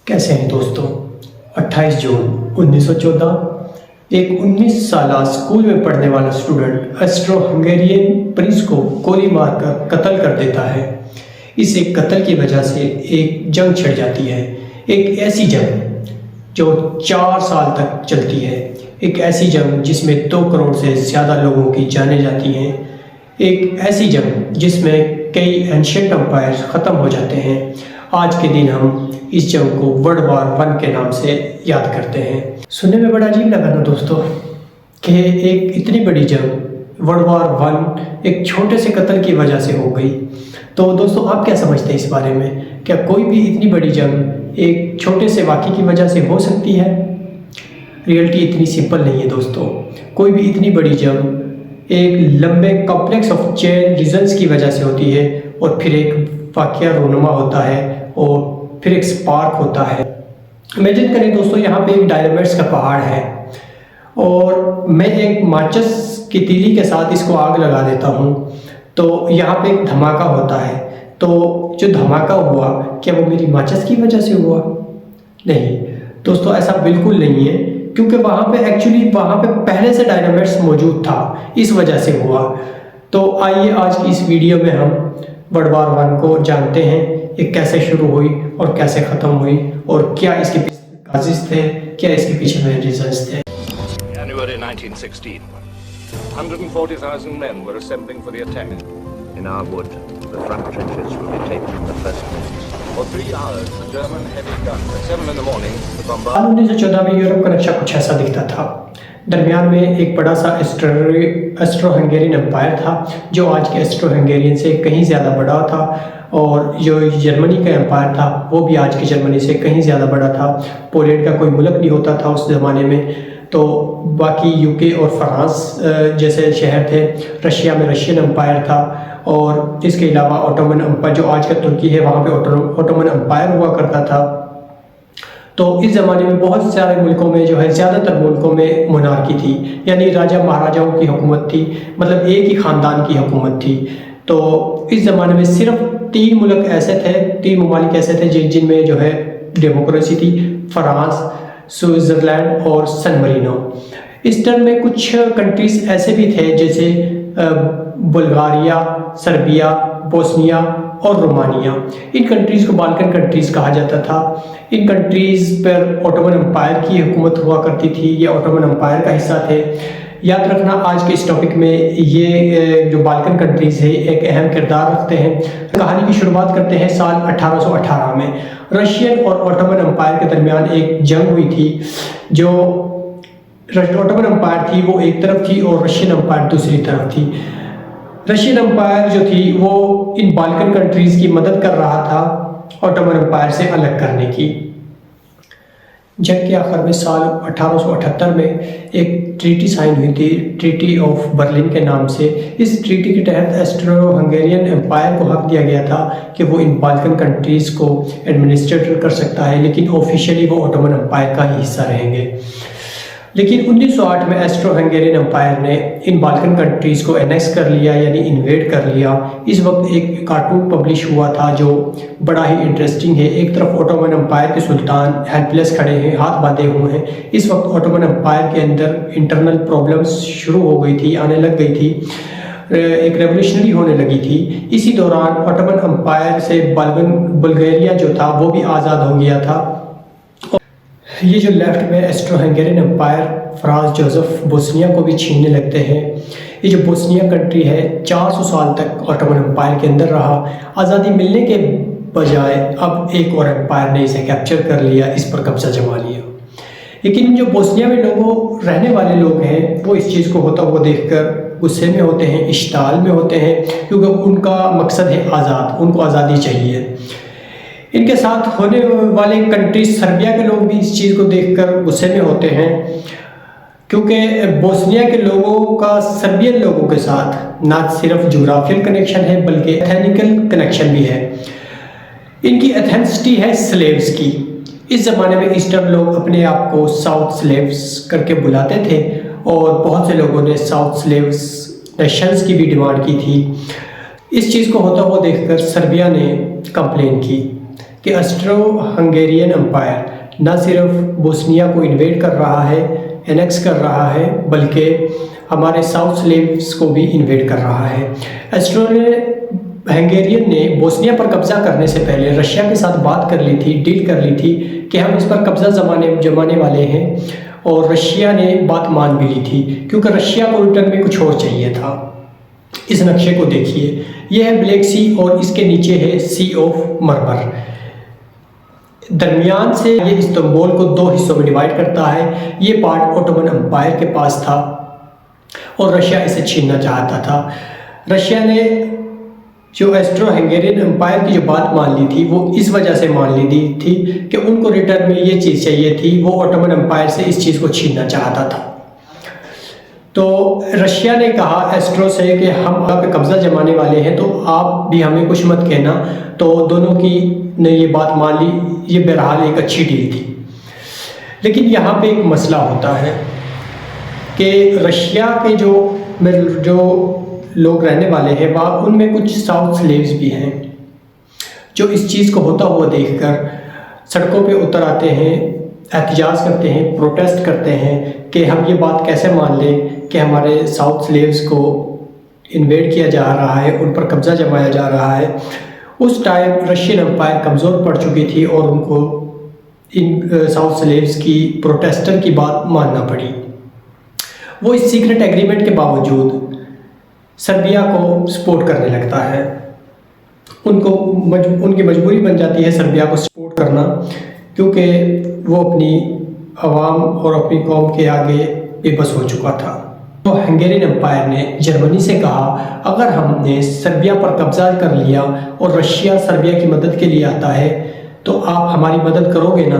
कैसे हैं दोस्तों। 28 जून 1914 एक 19 साल स्कूल में पढ़ने वाला स्टूडेंट ऑस्ट्रो हंगेरियन प्रिंस को गोली मारकर कत्ल कर देता है। इस एक कत्ल की वजह से एक जंग छिड़ जाती है, एक ऐसी जंग जो 4 साल तक चलती है, एक ऐसी जंग जिसमें 2 करोड़ से ज़्यादा लोगों की जानें जाती हैं, एक ऐसी जंग जिसमें कई एंशिएंट एम्पायर ख़त्म हो जाते हैं। आज के दिन हम इस जंग को वर्ल्ड वार 1 के नाम से याद करते हैं। सुनने में बड़ा अजीब लगा ना दोस्तों कि एक इतनी बड़ी जंग वर्ल्ड वार 1 एक छोटे से कत्ल की वजह से हो गई। तो दोस्तों आप क्या समझते हैं इस बारे में? क्या कोई भी इतनी बड़ी जंग एक छोटे से वाक़े की वजह से हो सकती है? रियलिटी इतनी सिंपल नहीं है दोस्तों। कोई भी इतनी बड़ी जंग एक लंबे कॉम्प्लेक्स ऑफ चेन रीजन्स की वजह से होती है, और फिर एक वाक़या रोनुमा होता है, और फिर एक स्पार्क होता है। इमेजिन करें दोस्तों, यहाँ पे एक डायनामाइट्स का पहाड़ है और मैं एक माचिस की तीली के साथ इसको आग लगा देता हूँ, तो यहाँ पे एक धमाका होता है। तो जो धमाका हुआ, क्या वो मेरी माचिस की वजह से हुआ? नहीं दोस्तों, ऐसा बिल्कुल नहीं है, क्योंकि वहाँ पे एक्चुअली पहले से डायनामाइट्स मौजूद था, इस वजह से हुआ। तो आइए आज की इस वीडियो में हम वर्ल्ड वार 1 को जानते हैं, ये कैसे शुरू हुई और कैसे ख़त्म हुई, और क्या इसके पीछे काजिज़ थे, क्या इसके पीछे मेन रीजंस थे। January 1916. 140,000 men were assembling for the attack. In our wood, the front trenches will be taken in the first minutes. For 3 hours, the German heavy guns. At 7 in the morning, the साल bombardment. 1914 में Europe का नक्शा कुछ ऐसा दिखता था। दरमियान में एक बड़ा सा ऑस्ट्रो हंगेरियन एम्पायर था, जो आज के ऑस्ट्रो हंगेरियन से कहीं ज़्यादा बड़ा था, और जो जर्मनी का एम्पायर था वो भी आज की जर्मनी से कहीं ज़्यादा बड़ा था। पोलैंड का कोई मुल्क नहीं होता था उस ज़माने में। तो बाकी यूके और फ्रांस जैसे शहर थे। रशिया में रशियन एम्पायर था, और इसके अलावा ओटोमन एम्पायर, जो आज का तुर्की है, वहाँ पे ओटोमन एम्पायर हुआ करता था। तो इस ज़माने में बहुत सारे मुल्कों में जो है, ज़्यादातर मुल्कों में मोनार्की थी, यानी राजा महाराजाओं की हुकूमत थी, मतलब एक ही ख़ानदान की हुकूमत थी। तो इस ज़माने में सिर्फ 3 मुल्क ऐसे थे, 3 ममालिक ऐसे थे जिनमें जो है डेमोक्रेसी थी। फ्रांस, स्विट्ज़रलैंड और सन मरीनो। इस टर्म में कुछ कंट्रीज़ ऐसे भी थे जैसे बुल्गारिया, सर्बिया, बोस्निया और रोमानिया। इन कंट्रीज़ को बाल्कन कंट्रीज़ कहा जाता था। इन कंट्रीज़ पर ओटोमन एम्पायर की हुकूमत हुआ करती थी, ये ओटोमन एम्पायर का हिस्सा थे। याद रखना, आज के इस टॉपिक में ये जो बाल्कन कंट्रीज़ है एक अहम किरदार रखते हैं। कहानी की शुरुआत करते हैं साल 1818 में। रशियन और ओटोमन एम्पायर के दरमियान एक जंग हुई थी। जो ओटोमन एम्पायर थी वो एक तरफ थी और रशियन एम्पायर दूसरी तरफ थी। रशियन एम्पायर जो थी वो इन बाल्कन कंट्रीज़ की मदद कर रहा था ओटोमन एम्पायर से अलग करने की। जंग के आखिर में साल 1878 में एक ट्रीटी साइन हुई थी, ट्रीटी ऑफ बर्लिन के नाम से। इस ट्रीटी के तहत ऑस्ट्रो हंगेरियन एम्पायर को हक दिया गया था कि वो इन बाल्कन कंट्रीज़ को एडमिनिस्ट्रेट कर सकता है, लेकिन ऑफिशियली वो ओटोमन एम्पायर का ही हिस्सा रहेंगे। लेकिन 1908 में ऑस्ट्रो हंगेरियन एम्पायर ने इन बाल्कन कंट्रीज़ को एनेक्स कर लिया, यानी इन्वेड कर लिया। इस वक्त एक कार्टून पब्लिश हुआ था जो बड़ा ही इंटरेस्टिंग है। एक तरफ ओटोमन एम्पायर के सुल्तान हेल्पलेस खड़े हैं, हाथ बांधे हुए हैं। इस वक्त ओटोमन एम्पायर के अंदर इंटरनल प्रॉब्लम्स शुरू हो गई थी, आने लग गई थी, एक रेवोल्यूशनरी होने लगी थी। इसी दौरान ओटोमन एम्पायर से बुल्गारिया जो था वो भी आज़ाद हो गया था। ये जो लेफ्ट में Austro Hungarian empire Franz Joseph Bosnia को भी छीनने लगते हैं। ये जो बोस्निया कंट्री है 400 साल तक ओटोमन एम्पायर के अंदर रहा। आज़ादी मिलने के बजाय अब एक और एम्पायर ने इसे कैप्चर कर लिया, इस पर कब्जा जमा लिया। लेकिन जो बोस्निया में रहने वाले लोग हैं वो इस चीज़ को होता हुआ देखकर गुस्से में होते हैं, इश्ताल में होते हैं, क्योंकि उनका मकसद है आज़ाद, उनको आज़ादी चाहिए। इनके साथ होने वाले कंट्री सर्बिया के लोग भी इस चीज़ को देखकर गुस्से में होते हैं, क्योंकि बोस्निया के लोगों का सर्बियन लोगों के साथ ना सिर्फ जोग्राफियल कनेक्शन है बल्कि एथनिकल कनेक्शन भी है। इनकी एथेनिसिटी है स्लेव्स की। इस ज़माने में ईस्टर्न लोग अपने आप को साउथ स्लेव्स करके बुलाते थे, और बहुत से लोगों ने साउथ स्लेव्स नेशंस की भी डिमांड की थी। इस चीज़ को होता हुआ देखकर सर्बिया ने कंप्लेन की कि ऑस्ट्रो हंगेरियन एम्पायर न सिर्फ बोस्निया को इन्वेड कर रहा है, एनेक्स कर रहा है, बल्कि हमारे साउथ स्लेव्स को भी इन्वेड कर रहा है। ऑस्ट्रो हंगेरियन ने बोस्निया पर कब्जा करने से पहले रशिया के साथ बात कर ली थी, डील कर ली थी कि हम इस पर कब्जा जमाने वाले हैं, और रशिया ने बात मान भी ली थी क्योंकि रशिया को रिटर्न में कुछ और चाहिए था। इस नक्शे को देखिए, यह है ब्लैक सी और इसके नीचे है सी ऑफ मरमर। दरमियान से ये इस्तांबुल को दो हिस्सों में डिवाइड करता है। ये पार्ट ओटोमन एम्पायर के पास था और रशिया इसे छीनना चाहता था। रशिया ने जो ऑस्ट्रो हंगेरियन एम्पायर की जो बात मान ली थी वो इस वजह से मान ली थी कि उनको रिटर्न में ये चीज़ चाहिए थी, वो ओटोमन एम्पायर से इस चीज़ को छीनना चाहता था। तो रशिया ने कहा ऑस्ट्रो से कि हम आप पे कब्जा जमाने वाले हैं, तो आप भी हमें कुछ मत कहना। तो दोनों की ने ये बात मान ली। ये बहरहाल एक अच्छी डील थी, लेकिन यहाँ पे एक मसला होता है कि रशिया के जो लोग रहने वाले हैं वहाँ उनमें कुछ साउथ स्लेव्स भी हैं जो इस चीज़ को होता हुआ देखकर सड़कों पे उतर आते हैं, एहतजाज करते हैं, प्रोटेस्ट करते हैं कि हम ये बात कैसे मान लें कि हमारे साउथ स्लेव्स को इन्वेड किया जा रहा है, उन पर कब्जा जमाया जा रहा है। उस टाइम रशियन एम्पायर कमज़ोर पड़ चुकी थी और उनको इन साउथ स्लेव्स की प्रोटेस्टर की बात मानना पड़ी। वो इस सीक्रेट एग्रीमेंट के बावजूद सर्बिया को सपोर्ट करने लगता है। उनकी मजबूरी बन जाती है सर्बिया को सपोर्ट करना, क्योंकि वो अपनी आवाम और अपनी कौम के आगे बेबस हो चुका था। तो हंगेरियन एम्पायर ने जर्मनी से कहा, अगर हमने सर्बिया पर कब्जा कर लिया और रशिया सर्बिया की मदद के लिए आता है तो आप हमारी मदद करोगे ना?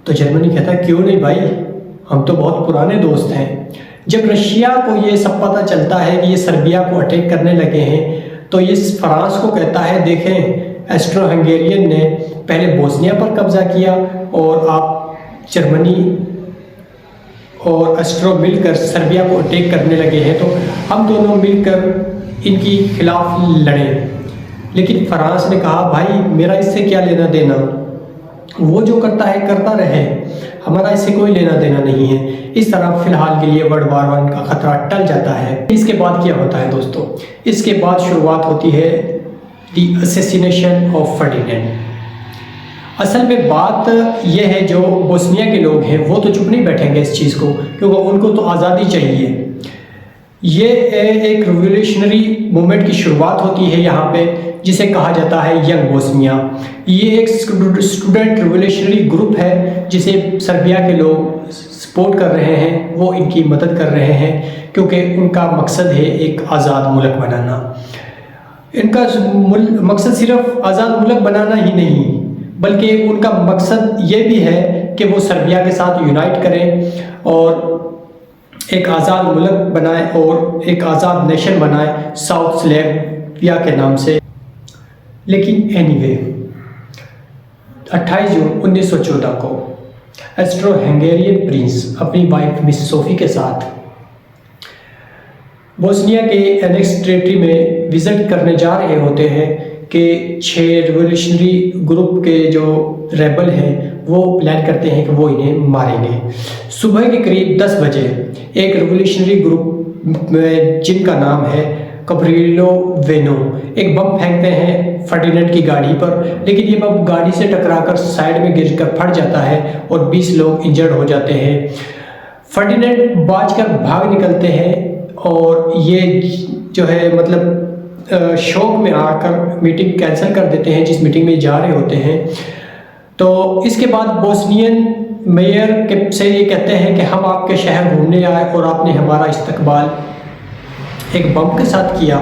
तो जर्मनी कहता है, क्यों नहीं भाई, हम तो बहुत पुराने दोस्त हैं। जब रशिया को ये सब पता चलता है कि ये सर्बिया को अटैक करने लगे हैं, तो ये फ्रांस को कहता है, देखें ऑस्ट्रो हंगेरियन ने पहले बोस्निया पर कब्जा किया और आप जर्मनी और ऑस्ट्रो मिलकर सर्बिया को अटैक करने लगे हैं, तो हम दोनों मिलकर इनकी खिलाफ लड़ें। लेकिन फ्रांस ने कहा, भाई मेरा इससे क्या लेना देना, वो जो करता है करता रहे, हमारा इससे कोई लेना देना नहीं है। इस तरह फिलहाल के लिए वर्ल्ड वार 1 का खतरा टल जाता है। इसके बाद क्या होता है दोस्तों? इसके बाद शुरुआत होती है दी असैसिनेशन ऑफ फर्डिनेंड। असल में बात यह है, जो बोस्निया के लोग हैं वो तो चुप नहीं बैठेंगे इस चीज़ को, क्योंकि उनको तो आज़ादी चाहिए। ये एक रिवोल्यूशनरी मूवमेंट की शुरुआत होती है यहाँ पे, जिसे कहा जाता है यंग बोस्निया। ये एक स्टूडेंट रिवोल्यूशनरी ग्रुप है जिसे सर्बिया के लोग सपोर्ट कर रहे हैं, वो इनकी मदद कर रहे हैं, क्योंकि उनका मकसद है एक आज़ाद मुल्क बनाना। इनका मकसद सिर्फ आज़ाद मुल्क बनाना ही नहीं, बल्कि उनका मकसद ये भी है कि वो सर्बिया के साथ यूनाइट करें और एक आज़ाद मुल्क बनाए और एक आज़ाद नेशन बनाए साउथ स्लेविया के नाम से। लेकिन एनीवे 28 जून 1914 को ऑस्ट्रो हंगेरियन प्रिंस अपनी वाइफ मिस सोफी के साथ बोस्निया के एनेक्स टेरिटरी में विजिट करने जा रहे होते हैं कि 6 रिवोल्यूशनरी ग्रुप के जो रेबल हैं वो प्लान करते हैं कि वो इन्हें मारेंगे। सुबह के करीब 10 बजे एक रिवोल्यूशनरी ग्रुप जिनका नाम है कब्रिलो वेनो एक बम फेंकते हैं फर्डिनेंड की गाड़ी पर, लेकिन ये बम गाड़ी से टकराकर साइड में गिरकर फट जाता है और 20 लोग इंजर्ड हो जाते हैं। फर्डिनेंड बाजकर भाग निकलते हैं और ये जो है मतलब शौक में आकर मीटिंग कैंसिल कर देते हैं जिस मीटिंग में जा रहे होते हैं। तो इसके बाद बोस्नियन मेयर के से ये कहते हैं कि हम आपके शहर घूमने आए और आपने हमारा इस्तकबाल एक बम के साथ किया।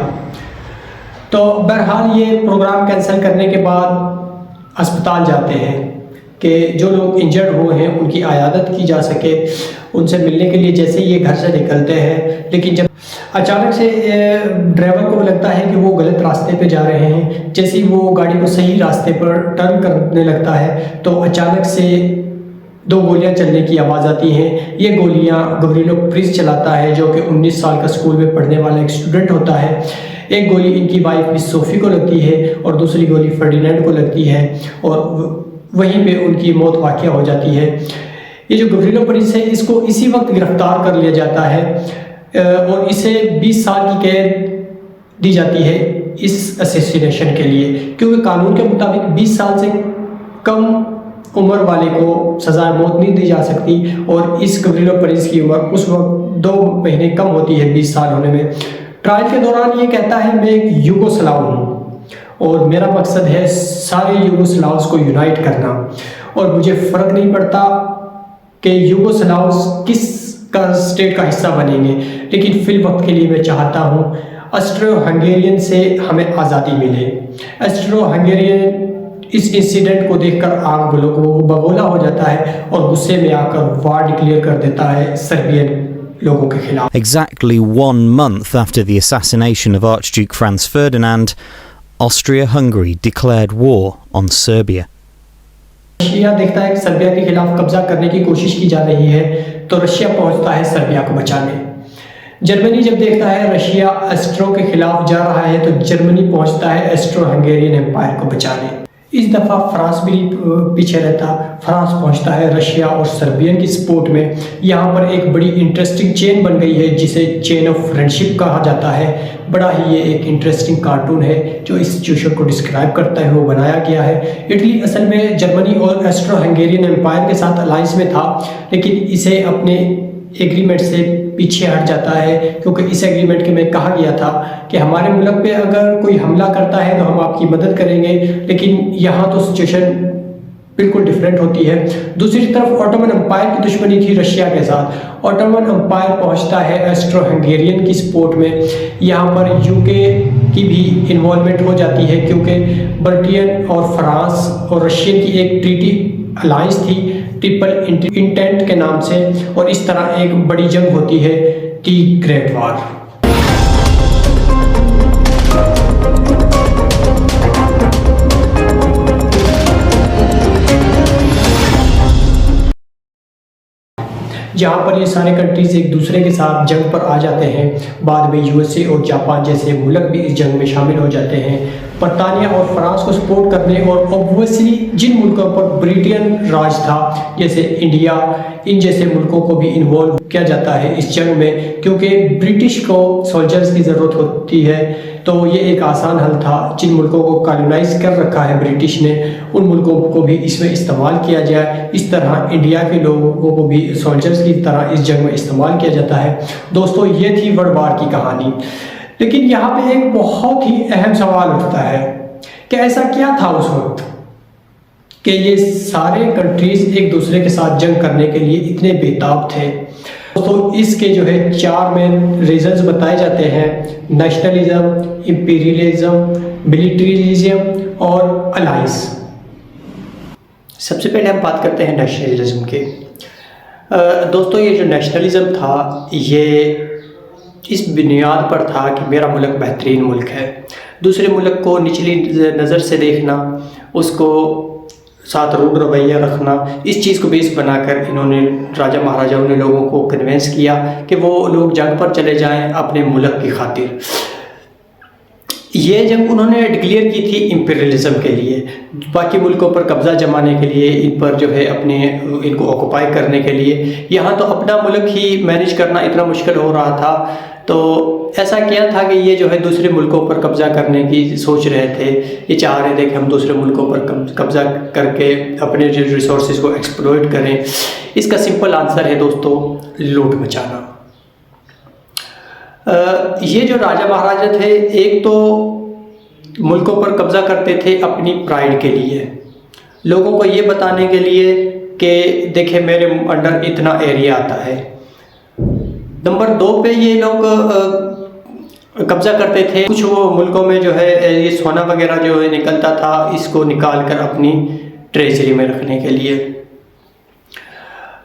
तो बहरहाल ये प्रोग्राम कैंसिल करने के बाद अस्पताल जाते हैं कि जो लोग इंजर्ड हुए हैं उनकी आयादत की जा सके, उनसे मिलने के लिए जैसे ये घर से निकलते हैं। लेकिन जब अचानक से ड्राइवर को लगता है कि वो गलत रास्ते पे जा रहे हैं, जैसे ही वो गाड़ी को सही रास्ते पर टर्न करने लगता है तो अचानक से 2 गोलियां चलने की आवाज़ आती हैं। ये गोलियां गवरीलो प्रिंस चलाता है जो कि 19 साल का स्कूल में पढ़ने वाला एक स्टूडेंट होता है। एक गोली इनकी वाइफ मिस सोफी को लगती है और दूसरी गोली फर्डिनेंड को लगती है और वहीं पे उनकी मौत वाक़या हो जाती है। ये जो गवरीलो परिस है इसको इसी वक्त गिरफ्तार कर लिया जाता है और इसे 20 साल की कैद दी जाती है इस असैसिनेशन के लिए, क्योंकि कानून के मुताबिक 20 साल से कम उम्र वाले को सज़ाए मौत नहीं दी जा सकती और इस गवरीलो परिस की उम्र उस वक्त 2 महीने कम होती है 20 साल होने में। ट्रायल के दौरान ये कहता है मैं एक यूगोस्लाव हूँ और मेरा मकसद है सारे यूगोस्लाव्स को यूनाइट करना और मुझे फ़र्क नहीं पड़ता कि यूगोस्लाव्स किस का स्टेट का हिस्सा बनेंगे, लेकिन फिल वक्त के लिए मैं चाहता हूँ ऑस्ट्रो हंगेरियन से हमें आज़ादी मिले। ऑस्ट्रो हंगेरियन इस इंसिडेंट को देखकर आग बगोला हो जाता है और गुस्से में आकर वार डिक्लेयर कर देता है सर्बियन लोगों के खिलाफ। Exactly 1 month after the assassination of Archduke Franz Ferdinand, Austria-Hungary declared war on Serbia. Russia देखता है कि सर्बिया के खिलाफ कब्जा करने की कोशिश की जा रही है तो रशिया पहुंचता है सर्बिया को बचाने। जर्मनी जब देखता है रशिया ऑस्ट्रो के खिलाफ जा रहा है तो जर्मनी पहुंचता है ऑस्ट्रो हंगेरियन एम्पायर को बचाने। इस दफ़ा फ्रांस भी पीछे रहता, फ्रांस पहुंचता है रशिया और सर्बियन की सपोर्ट में। यहाँ पर एक बड़ी इंटरेस्टिंग चेन बन गई है जिसे चेन ऑफ फ्रेंडशिप कहा जाता है। बड़ा ही ये एक इंटरेस्टिंग कार्टून है जो इस सिचुएशन को डिस्क्राइब करता है, वो बनाया गया है। इटली असल में जर्मनी और ऑस्ट्रो हंगेरियन एम्पायर के साथ अलायंस में था, लेकिन इसे अपने एग्रीमेंट से पीछे हट जाता है क्योंकि इस एग्रीमेंट के में कहा गया था कि हमारे मुल्क पे अगर कोई हमला करता है तो हम आपकी मदद करेंगे, लेकिन यहाँ तो सिचुएशन बिल्कुल डिफरेंट होती है। दूसरी तरफ ऑटोमन एम्पायर की दुश्मनी थी रशिया के साथ। ऑटोमन एम्पायर पहुँचता है ऑस्ट्रो हंगेरियन की सपोर्ट में। यहाँ पर यूके की भी इन्वॉल्वमेंट हो जाती है क्योंकि ब्रिटेन और फ्रांस और रशियन की एक ट्रीटी अलायंस थी ट्रिपल इंटेंट के नाम से और इस तरह एक बड़ी जंग होती है दी ग्रेट वार। जहाँ पर ये सारे कंट्रीज एक दूसरे के साथ जंग पर आ जाते हैं। बाद में यूएसए और जापान जैसे मुल्क भी इस जंग में शामिल हो जाते हैं। बरतानिया और फ्रांस को सपोर्ट करने और ऑब्वियसली जिन मुल्कों पर ब्रिटेन राज था जैसे इंडिया, इन जैसे मुल्कों को भी इन्वॉल्व किया जाता है इस जंग में, क्योंकि ब्रिटिश को सोल्जर्स की ज़रूरत होती है। तो ये एक आसान हल था। जिन मुल्कों को कॉलोनाइज कर रखा है ब्रिटिश ने, उन मुल्कों को भी इसमें इस्तेमाल किया जाए। इस तरह इंडिया के लोगों को भी सोल्जर्स की तरह इस जंग में इस्तेमाल किया जाता है। दोस्तों, ये थी वर्ल्ड वार की कहानी। लेकिन यहाँ पे एक बहुत ही अहम सवाल उठता है कि ऐसा क्या था उस वक्त कि ये सारे कंट्रीज एक दूसरे के साथ जंग करने के लिए इतने बेताब थे। तो इसके जो है 4 मेन रीजंस बताए जाते हैं: नेशनलिज्म, इंपीरियलिज्म, मिलिट्रियलिज्म और अलायंस। सबसे पहले हम बात करते हैं नेशनलिज्म के। दोस्तों, ये जो नेशनलिज्म था ये इस बुनियाद पर था कि मेरा मुल्क बेहतरीन मुल्क है। दूसरे मुल्क को निचली नज़र से देखना, उसको साथ रूड रवैया रखना, इस चीज़ को बेस बनाकर इन्होंने राजा महाराजाओं ने लोगों को कन्विंस किया कि वो लोग जंग पर चले जाएं अपने मुल्क की खातिर। ये जंग उन्होंने डिक्लेयर की थी इंपीरियलिज्म के लिए, बाकी मुल्कों पर कब्ज़ा जमाने के लिए, इन पर जो है इनको ऑक्युपाई करने के लिए। यहाँ तो अपना मुल्क ही मैनेज करना इतना मुश्किल हो रहा था, तो ऐसा किया था कि ये जो है दूसरे मुल्कों पर कब्ज़ा करने की सोच रहे थे। ये चाह रहे थे कि हम दूसरे मुल्कों पर कब्ज़ा करके अपने जो रिसोर्सेज को एक्सप्लॉइट करें। इसका सिंपल आंसर है दोस्तों, लूट मचाना। ये जो राजा महाराजा थे, एक तो मुल्कों पर कब्ज़ा करते थे अपनी प्राइड के लिए, लोगों को ये बताने के लिए कि देखें मेरे अंडर इतना एरिया आता है। नंबर 2 पे ये लोग कब्ज़ा करते थे। कुछ वो मुल्कों में जो है ये सोना वगैरह जो है निकलता था, इसको निकाल कर अपनी ट्रेजरी में रखने के लिए।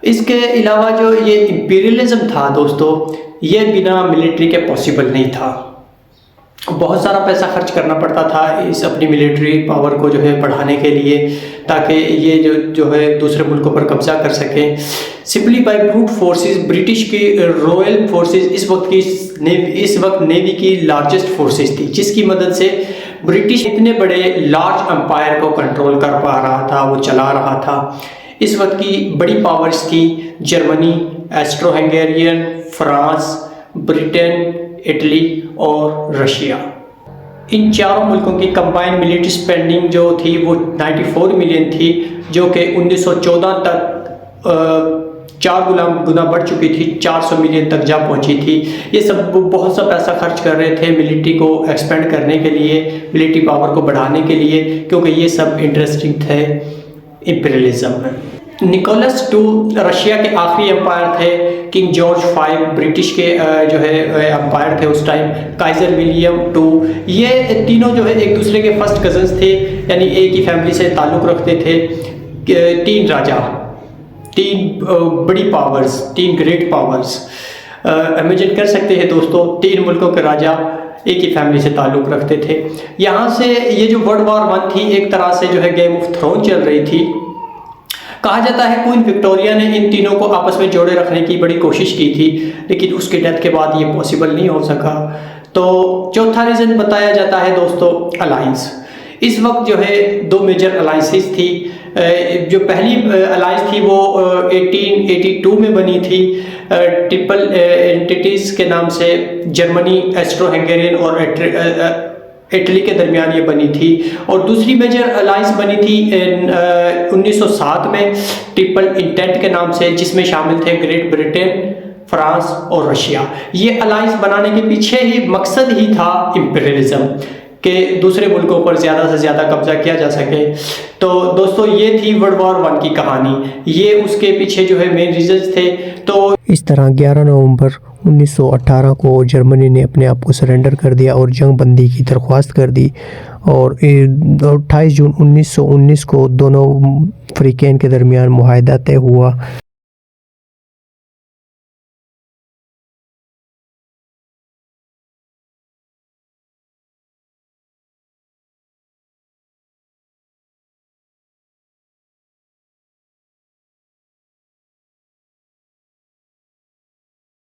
इसके अलावा जो ये इंपीरियलिज्म था दोस्तों, ये बिना मिलिट्री के पॉसिबल नहीं था। बहुत सारा पैसा खर्च करना पड़ता था इस अपनी मिलिट्री पावर को जो है बढ़ाने के लिए, ताकि ये जो है दूसरे मुल्कों पर कब्जा कर सकें। Simply by brute forces British की रॉयल फोर्सेस इस वक्त नेवी की लार्जेस्ट फोर्सेस थी, जिसकी मदद से ब्रिटिश इतने बड़े लार्ज एम्पायर को कंट्रोल कर पा रहा था, वो चला रहा था। इस वक्त की बड़ी पावर्स थी Germany, astro Hungarian, France, Britain, Italy और रशिया। इन चारों मुल्कों की कंबाइंड मिलिट्री स्पेंडिंग जो थी वो 94 मिलियन थी, जो कि 1914 तक 4 गुना बढ़ चुकी थी, 400 मिलियन तक जा पहुंची थी। ये सब बहुत सा पैसा खर्च कर रहे थे मिलिट्री को एक्सपेंड करने के लिए, मिलिट्री पावर को बढ़ाने के लिए, क्योंकि ये सब इंटरेस्टिंग थे इंपीरियलिज्म में। निकोलस II रशिया के आखिरी एम्पायर थे। किंग जॉर्ज V ब्रिटिश के जो है एम्पायर थे उस टाइम। काइजर विलियम II, ये तीनों जो है एक दूसरे के फर्स्ट कजन्स थे, यानी एक ही फैमिली से ताल्लुक़ रखते थे। 3 राजा, 3 बड़ी पावर्स, 3 ग्रेट पावर्स। इमेजिन कर सकते हैं दोस्तों, 3 मुल्कों के राजा एक ही फैमिली से ताल्लुक़ रखते थे। यहाँ से ये जो वर्ल्ड वॉर 1 थी, एक तरह से जो है गेम ऑफ थ्रोन चल रही थी। कहा जाता है क्वीन विक्टोरिया ने इन तीनों को आपस में जोड़े रखने की बड़ी कोशिश की थी, लेकिन उसके डेथ के बाद ये पॉसिबल नहीं हो सका। तो चौथा रीज़न बताया जाता है दोस्तों अलायंस। इस वक्त जो है 2 मेजर अलायंसेस थी। जो पहली अलायंस थी वो 1882 में बनी थी, ट्रिपल एंटिटीज़ के नाम से। जर्मनी, एस्ट्रो हंगेरियन और इटली के दरमियान ये बनी थी। और दूसरी मेजर अलायंस बनी थी 1907 में ट्रिपल इंटेंट के नाम से, जिसमें शामिल थे ग्रेट ब्रिटेन, फ्रांस और रशिया। ये अलायंस बनाने के पीछे ही मकसद ही था इंपीरियलिज्म, के दूसरे मुल्कों पर ज़्यादा से ज़्यादा कब्जा किया जा सके। तो दोस्तों ये थी वर्ल्ड वॉर 1 की कहानी, ये उसके पीछे जो है मेन रीजंस थे। तो इस तरह 11 नवंबर 1918 को जर्मनी ने अपने आप को सरेंडर कर दिया और जंग बंदी की दरख्वास्त कर दी। और 28 जून 1919 को दोनों फ्रीकेन के दरमियान मुआहदा तय हुआ।